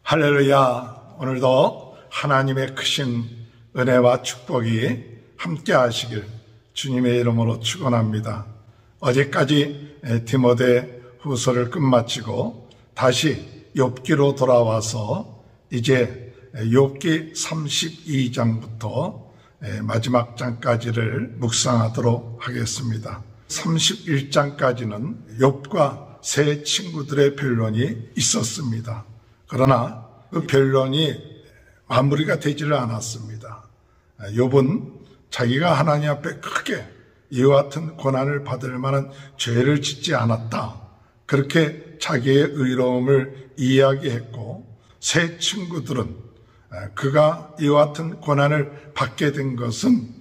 할렐루야. 오늘도 하나님의 크신 은혜와 축복이 함께 하시길 주님의 이름으로 축원합니다. 어제까지 디모데 후서를 끝마치고 다시 욥기로 돌아와서 이제 욥기 32장부터 마지막 장까지를 묵상하도록 하겠습니다. 31장까지는 욥과 세 친구들의 변론이 있었습니다. 그러나 그 변론이 마무리가 되지를 않았습니다. 욥은 자기가 하나님 앞에 크게 이와 같은 고난을 받을 만한 죄를 짓지 않았다, 그렇게 자기의 의로움을 이야기했고, 세 친구들은 그가 이와 같은 고난을 받게 된 것은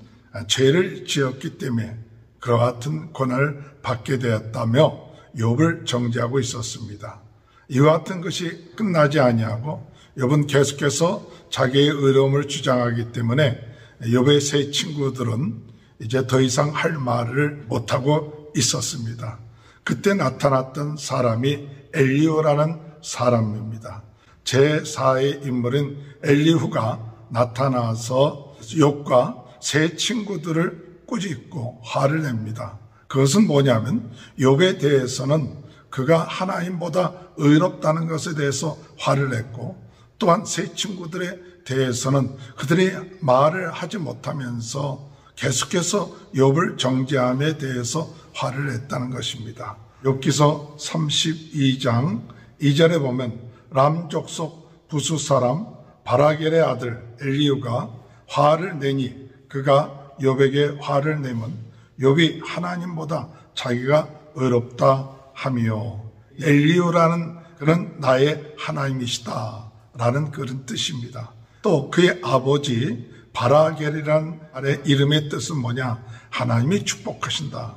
죄를 지었기 때문에 그와 같은 고난을 받게 되었다며 욥을 정죄하고 있었습니다. 이와 같은 것이 끝나지 아니하고 욥은 계속해서 자기의 의로움을 주장하기 때문에 욥의 세 친구들은 이제 더 이상 할 말을 못하고 있었습니다. 그때 나타났던 사람이 엘리후라는 사람입니다. 제4의 인물인 엘리후가 나타나서 욥과 세 친구들을 꾸짖고 화를 냅니다. 그것은 뭐냐면 욥에 대해서는 그가 하나님보다 의롭다는 것에 대해서 화를 냈고, 또한 세 친구들에 대해서는 그들이 말을 하지 못하면서 계속해서 욥을 정죄함에 대해서 화를 냈다는 것입니다. 욥기서 32장 2절에 보면 람 족속 부수 사람 바라겔의 아들 엘리후가 화를 내니 그가 욥에게 화를 내면 욥이 하나님보다 자기가 의롭다 하며, 엘리후라는 그는 나의 하나님이시다 라는 그런 뜻입니다. 또 그의 아버지 바라겔이라는 이름의 뜻은 뭐냐? 하나님이 축복하신다.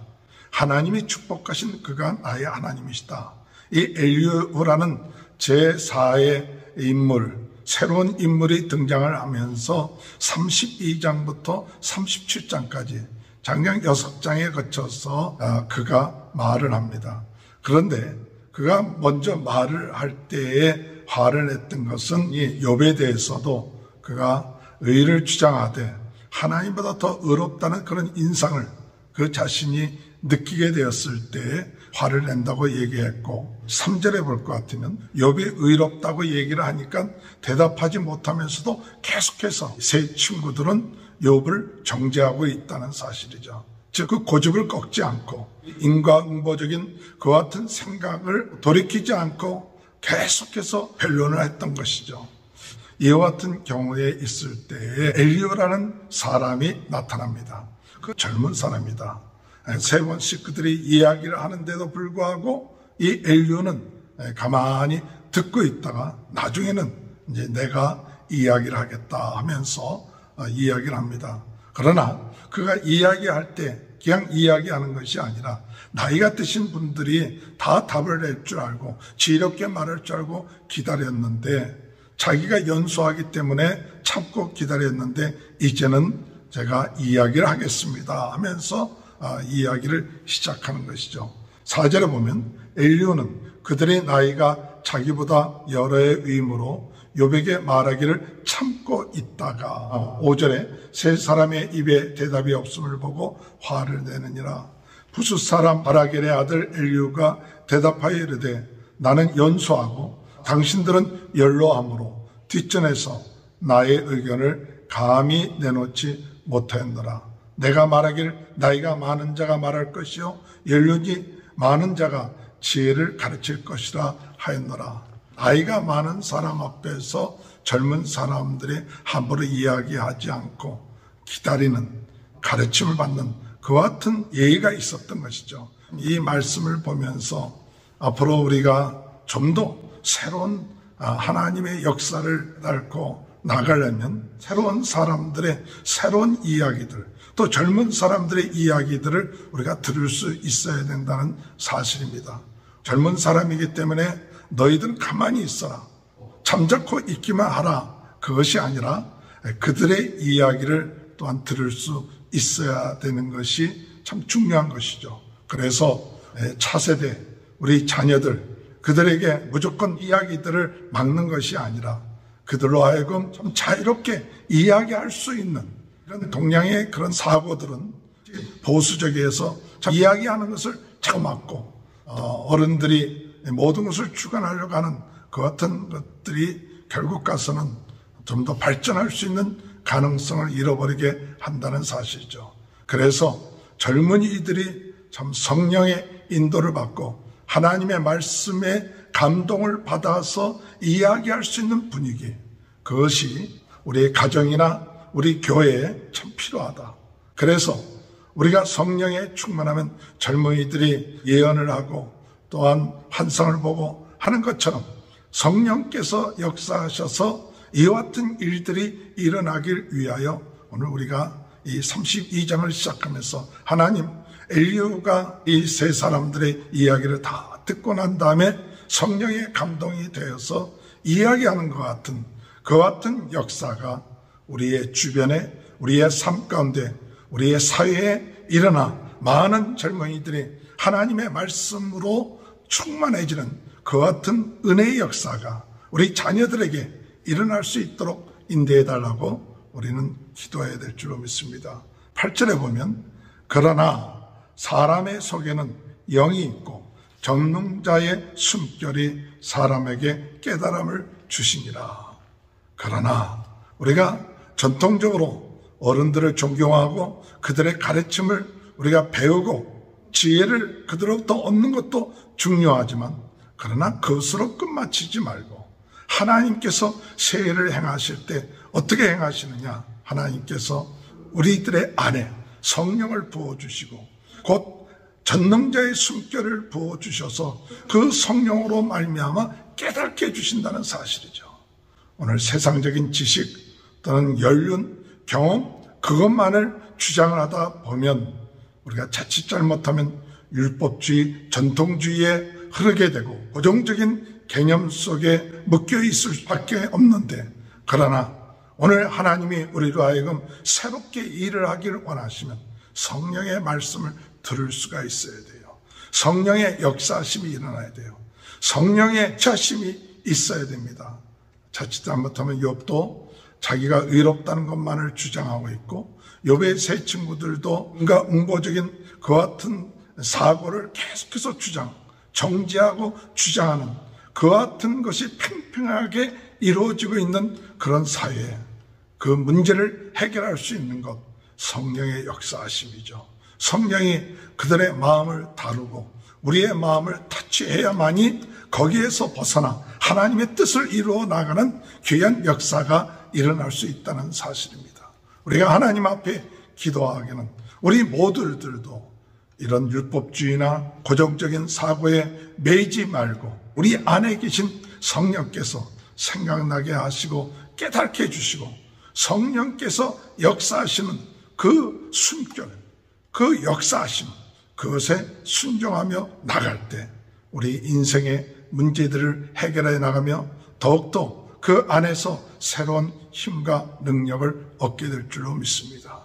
하나님이 축복하신 그가 나의 하나님이시다. 이 엘리후라는 제4의 인물, 새로운 인물이 등장을 하면서 32장부터 37장까지 장량 6장에 거쳐서 그가 말을 합니다. 그런데 그가 먼저 말을 할 때에 화를 냈던 것은 이 욥에 대해서도 그가 의를 주장하되 하나님보다 더 의롭다는 그런 인상을 그 자신이 느끼게 되었을 때 화를 낸다고 얘기했고, 3절에 볼 것 같으면 욥이 의롭다고 얘기를 하니까 대답하지 못하면서도 계속해서 세 친구들은 욥을 정죄하고 있다는 사실이죠. 즉 그 고집을 꺾지 않고 인과응보적인 그와 같은 생각을 돌이키지 않고 계속해서 변론을 했던 것이죠. 이와 같은 경우에 있을 때에 엘리후라는 사람이 나타납니다. 그 젊은 사람이다. 세 번씩 그들이 이야기를 하는데도 불구하고 이 엘리후는 가만히 듣고 있다가 나중에는 이제 내가 이야기를 하겠다 하면서 이야기를 합니다. 그러나 그가 이야기할 때 그냥 이야기하는 것이 아니라 나이가 드신 분들이 다 답을 낼 줄 알고 지혜롭게 말할 줄 알고 기다렸는데, 자기가 연소하기 때문에 참고 기다렸는데 이제는 제가 이야기를 하겠습니다 하면서 이야기를 시작하는 것이죠. 4절에 보면 엘리후는 그들의 나이가 자기보다 여러 해 위임으로 욥에게 말하기를 참고 있다가 5절에 세 사람의 입에 대답이 없음을 보고 화를 내느니라. 부수 사람 바라겔의 아들 엘리후가 대답하여 이르되 나는 연소하고 당신들은 연로함으로 뒷전에서 나의 의견을 감히 내놓지 못하였노라. 내가 말하기를 나이가 많은 자가 말할 것이요 연륜이 많은 자가 지혜를 가르칠 것이라 하였노라. 나이가 많은 사람 앞에서 젊은 사람들이 함부로 이야기하지 않고 기다리는, 가르침을 받는 그와 같은 예의가 있었던 것이죠. 이 말씀을 보면서 앞으로 우리가 좀 더 새로운 하나님의 역사를 앓고 나가려면 새로운 사람들의 새로운 이야기들, 또 젊은 사람들의 이야기들을 우리가 들을 수 있어야 된다는 사실입니다. 젊은 사람이기 때문에 너희들은 가만히 있어라, 잠자코 있기만 하라, 그것이 아니라 그들의 이야기를 또한 들을 수 있어야 되는 것이 참 중요한 것이죠. 그래서 차세대 우리 자녀들 그들에게 무조건 이야기들을 막는 것이 아니라 그들로 하여금 좀 자유롭게 이야기할 수 있는 이런 동양의 그런 사고들은 보수적에서 이야기하는 것을 자꾸 막고 어른들이 모든 것을 주관하려고 하는 그 같은 것들이 결국 가서는 좀 더 발전할 수 있는 가능성을 잃어버리게 한다는 사실이죠. 그래서 젊은이들이 참 성령의 인도를 받고 하나님의 말씀에 감동을 받아서 이야기할 수 있는 분위기, 그것이 우리의 가정이나 우리 교회에 참 필요하다. 그래서 우리가 성령에 충만하면 젊은이들이 예언을 하고 또한 환상을 보고 하는 것처럼 성령께서 역사하셔서 이와 같은 일들이 일어나길 위하여 오늘 우리가 이 32장을 시작하면서 하나님, 엘리후가 이 세 사람들의 이야기를 다 듣고 난 다음에 성령의 감동이 되어서 이야기하는 것 같은 그 같은 역사가 우리의 주변에, 우리의 삶 가운데, 우리의 사회에 일어나 많은 젊은이들이 하나님의 말씀으로 충만해지는 그 같은 은혜의 역사가 우리 자녀들에게 일어날 수 있도록 인도해달라고 우리는 기도해야 될 줄로 믿습니다. 8절에 보면 그러나 사람의 속에는 영이 있고 전능자의 숨결이 사람에게 깨달음을 주시니라. 그러나 우리가 전통적으로 어른들을 존경하고 그들의 가르침을 우리가 배우고 지혜를 그들로부터 얻는 것도 중요하지만 그러나 그것으로 끝마치지 말고 하나님께서 세일을 행하실 때 어떻게 행하시느냐? 하나님께서 우리들의 안에 성령을 부어주시고 곧 전능자의 숨결을 부어주셔서 그 성령으로 말미암아 깨닫게 해주신다는 사실이죠. 오늘 세상적인 지식 또는 연륜, 경험 그것만을 주장을 하다 보면 우리가 자칫 잘못하면 율법주의, 전통주의에 흐르게 되고 고정적인 개념 속에 묶여 있을 수밖에 없는데 그러나 오늘 하나님이 우리로 하여금 새롭게 일을 하기를 원하시면 성령의 말씀을 들을 수가 있어야 돼요. 성령의 역사심이 일어나야 돼요. 성령의 자심이 있어야 됩니다. 자칫 잘못하면 욥도 자기가 의롭다는 것만을 주장하고 있고 욥의 세 친구들도 뭔가 응보적인 그 같은 사고를 계속해서 정지하고 주장하는 그 같은 것이 팽팽하게 이루어지고 있는 그런 사회에 그 문제를 해결할 수 있는 것 성령의 역사하심이죠. 성령이 그들의 마음을 다루고 우리의 마음을 터치해야만이 거기에서 벗어나 하나님의 뜻을 이루어 나가는 귀한 역사가 일어날 수 있다는 사실입니다. 우리가 하나님 앞에 기도하기는 우리 모두들도 이런 율법주의나 고정적인 사고에 매이지 말고 우리 안에 계신 성령께서 생각나게 하시고 깨닫게 해주시고 성령께서 역사하시는 그 숨결, 그 역사하심, 그것에 순종하며 나갈 때 우리 인생의 문제들을 해결해 나가며 더욱더 그 안에서 새로운 힘과 능력을 얻게 될 줄로 믿습니다.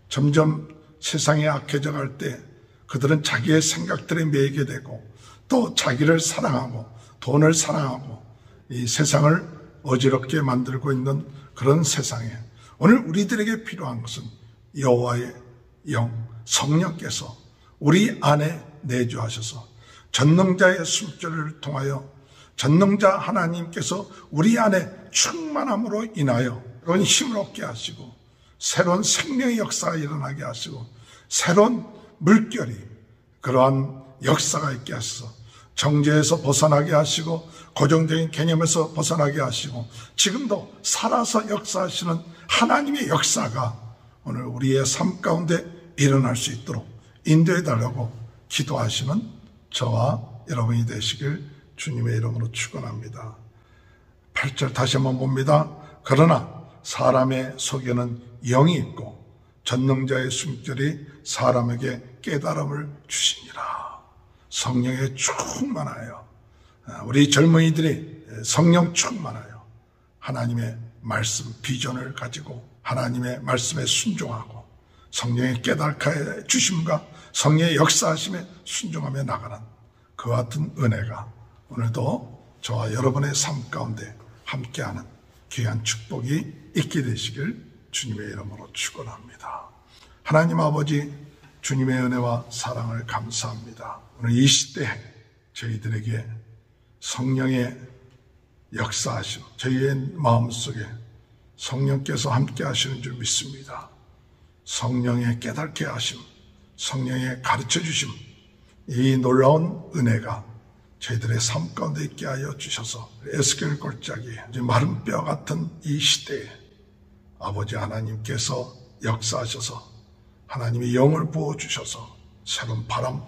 점점 세상이 악해져 갈 때 그들은 자기의 생각들에 매이게 되고 또 자기를 사랑하고 돈을 사랑하고 이 세상을 어지럽게 만들고 있는 그런 세상에 오늘 우리들에게 필요한 것은 여호와의 영, 성령께서 우리 안에 내주하셔서 전능자의 숨결을 통하여 전능자 하나님께서 우리 안에 충만함으로 인하여 그런 힘을 얻게 하시고 새로운 생명의 역사가 일어나게 하시고 새로운 물결이 그러한 역사가 있게 하셔서 정죄에서 벗어나게 하시고 고정적인 개념에서 벗어나게 하시고 지금도 살아서 역사하시는 하나님의 역사가 오늘 우리의 삶 가운데 일어날 수 있도록 인도해 달라고 기도하시는 저와 여러분이 되시길 주님의 이름으로 축원합니다. 8절 다시 한번 봅니다. 그러나 사람의 속에는 영이 있고 전능자의 숨결이 사람에게 깨달음을 주시니라. 성령에 충만하여 우리 젊은이들이 성령 충만하여 하나님의 말씀 비전을 가지고 하나님의 말씀에 순종하고 성령의 깨닫게 주심과 성령의 역사하심에 순종하며 나가는 그 같은 은혜가 오늘도 저와 여러분의 삶 가운데 함께하는 귀한 축복이 있게 되시길 주님의 이름으로 축원합니다. 하나님 아버지, 주님의 은혜와 사랑을 감사합니다. 오늘 이 시대에 저희들에게 성령의 역사하심, 저희의 마음속에 성령께서 함께 하시는 줄 믿습니다. 성령의 깨닫게 하심, 성령의 가르쳐 주심, 이 놀라운 은혜가 저희들의 삶 가운데 있게 하여 주셔서 에스겔 골짜기 마른 뼈 같은 이 시대에 아버지 하나님께서 역사하셔서 하나님의 영을 부어주셔서 새로운 바람,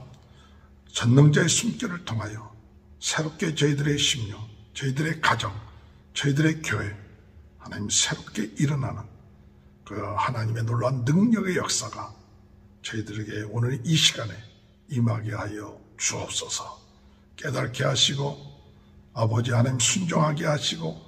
전능자의 숨결을 통하여 새롭게 저희들의 심령, 저희들의 가정, 저희들의 교회, 하나님 새롭게 일어나는 그 하나님의 놀라운 능력의 역사가 저희들에게 오늘 이 시간에 임하게 하여 주옵소서. 깨닫게 하시고 아버지 하나님 순종하게 하시고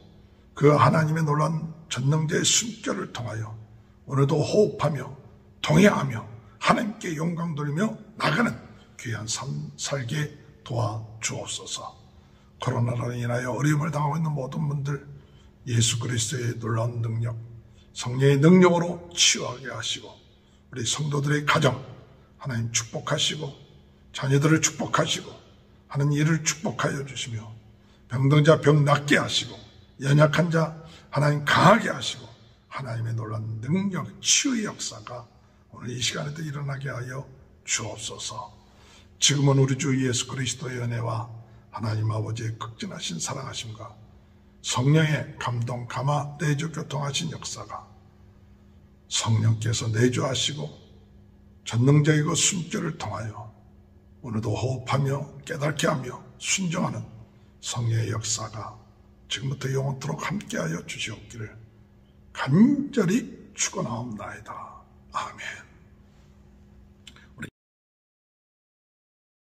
그 하나님의 놀라운 전능자의 숨결을 통하여 오늘도 호흡하며 동행하며 하나님께 영광 돌리며 나가는 귀한 삶 살게 도와주옵소서. 코로나로 인하여 어려움을 당하고 있는 모든 분들 예수 그리스도의 놀라운 능력, 성령의 능력으로 치유하게 하시고 우리 성도들의 가정 하나님 축복하시고 자녀들을 축복하시고 하는 일을 축복하여 주시며 병든 자 병 낫게 하시고 연약한 자 하나님 강하게 하시고 하나님의 놀라운 능력, 치유의 역사가 오늘 이 시간에도 일어나게 하여 주옵소서. 지금은 우리 주 예수 그리스도의 은혜와 하나님 아버지의 극진하신 사랑하심과 성령의 감동, 감화, 내주, 교통하신 역사가 성령께서 내주하시고 전능자이고 숨결을 통하여 오늘도 호흡하며 깨닫게 하며 순종하는 성령의 역사가 지금부터 영원토록 함께하여 주시옵기를 간절히 축원하옵나이다. 아멘.